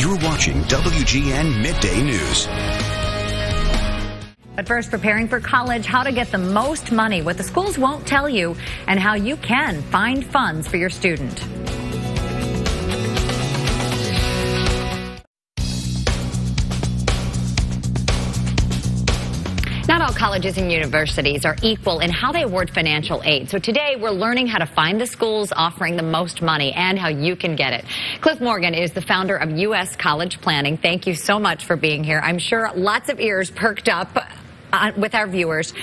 You're watching WGN Midday News. But first, preparing for college, how to get the most money, what the schools won't tell you, and how you can find funds for your student. Not all colleges and universities are equal in how they award financial aid. So today we're learning how to find the schools offering the most money and how you can get it. Cliff Morgan is the founder of U.S. College Planning. Thank you so much for being here. I'm sure lots of ears perked up with our viewers,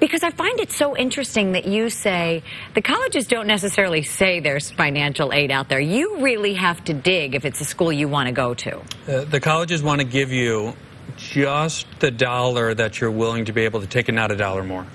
because I find it so interesting that you say the colleges don't necessarily say there's financial aid out there. You really have to dig if it's a school you want to go to. The colleges want to give you just the dollar that you're willing to be able to take and not a dollar more.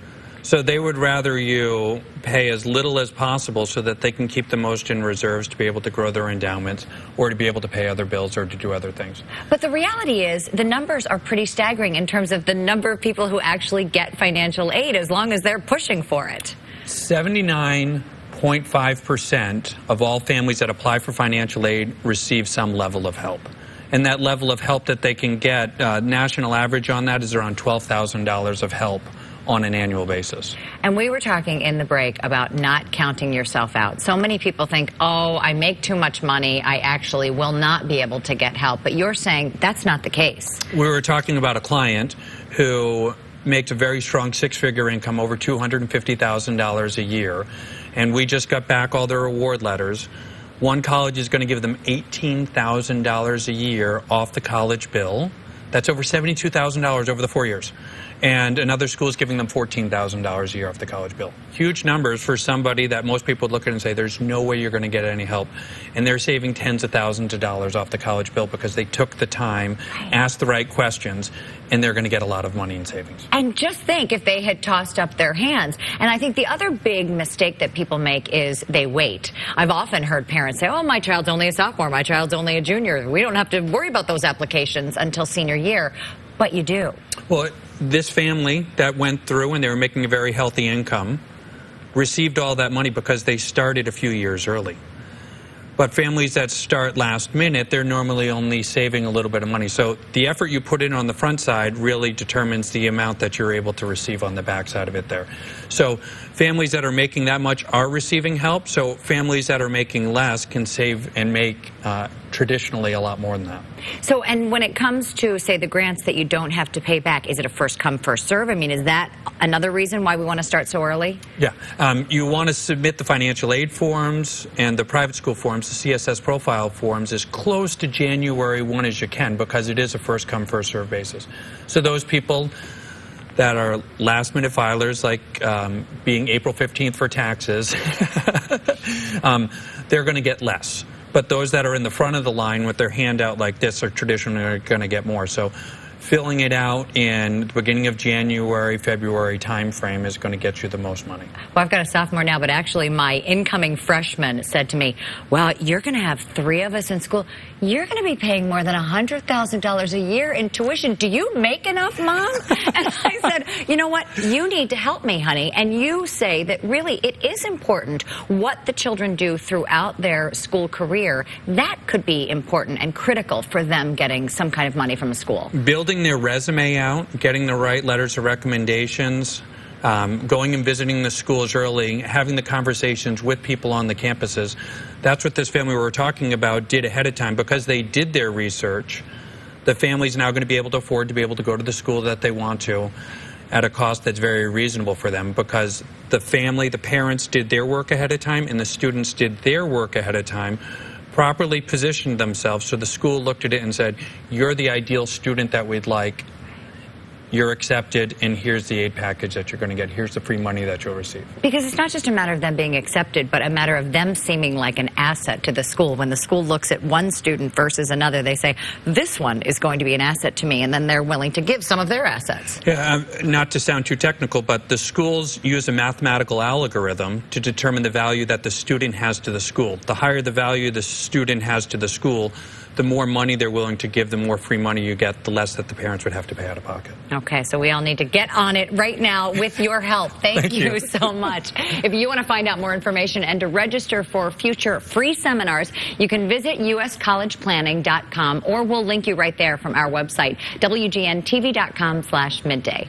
So they would rather you pay as little as possible so that they can keep the most in reserves to be able to grow their endowments or to be able to pay other bills or to do other things. But the reality is the numbers are pretty staggering in terms of the number of people who actually get financial aid as long as they're pushing for it. 79.5% of all families that apply for financial aid receive some level of help. And that level of help that they can get, national average on that is around $12,000 of help on an annual basis. And we were talking in the break about not counting yourself out. So many people think, oh, I make too much money, I actually will not be able to get help. But you're saying that's not the case. We were talking about a client who makes a very strong six-figure income, over $250,000 a year. And we just got back all their award letters. One college is going to give them $18,000 a year off the college bill. That's over $72,000 over the 4 years. And another school is giving them $14,000 a year off the college bill. Huge numbers for somebody that most people would look at and say, there's no way you're going to get any help. And they're saving tens of thousands of dollars off the college bill because they took the time, asked the right questions, and they're going to get a lot of money in savings. And just think if they had tossed up their hands. And I think the other big mistake that people make is they wait. I've often heard parents say, oh, my child's only a sophomore, my child's only a junior. We don't have to worry about those applications until senior year. But you do. Well, this family that went through and they were making a very healthy income received all that money because they started a few years early. But families that start last minute, they're normally only saving a little bit of money. So the effort you put in on the front side really determines the amount that you're able to receive on the back side of it there. So families that are making that much are receiving help. So families that are making less can save and make traditionally a lot more than that. So, and when it comes to, say, the grants that you don't have to pay back, is it a first come, first serve? I mean, is that another reason why we want to start so early? Yeah. You want to submit the financial aid forms and the private school forms, the CSS profile forms, as close to January 1 as you can, because it is a first come, first serve basis. So those people that are last minute filers, like being April 15th for taxes, they're going to get less. But those that are in the front of the line with their hand out like this are traditionally going to get more. So filling it out in the beginning of January, February time frame is going to get you the most money. Well, I've got a sophomore now, but actually my incoming freshman said to me, well, you're going to have 3 of us in school. You're going to be paying more than $100,000 a year in tuition. Do you make enough, Mom? And I said, you know what? You need to help me, honey. And you say that really it is important what the children do throughout their school career. That could be important and critical for them getting some kind of money from a school. Building their resume out, getting the right letters of recommendations, going and visiting the schools early, having the conversations with people on the campuses. That's what this family we were talking about did ahead of time. Because they did their research, the family's now going to be able to afford to be able to go to the school that they want to at a cost that's very reasonable for them, because the family, the parents did their work ahead of time and the students did their work ahead of time, properly positioned themselves so the school looked at it and said, you're the ideal student that we'd like. You're accepted, and here's the aid package that you're going to get. Here's the free money that you'll receive. Because it's not just a matter of them being accepted, but a matter of them seeming like an asset to the school. When the school looks at one student versus another, they say, this one is going to be an asset to me, and then they're willing to give some of their assets. Yeah, not to sound too technical, but the schools use a mathematical algorithm to determine the value that the student has to the school. The higher the value the student has to the school, the more money they're willing to give, the more free money you get, the less that the parents would have to pay out of pocket. Okay, so we all need to get on it right now with your help. Thank you so much. If you want to find out more information and to register for future free seminars, you can visit uscollegeplanning.com, or we'll link you right there from our website, WGN-TV.com/midday.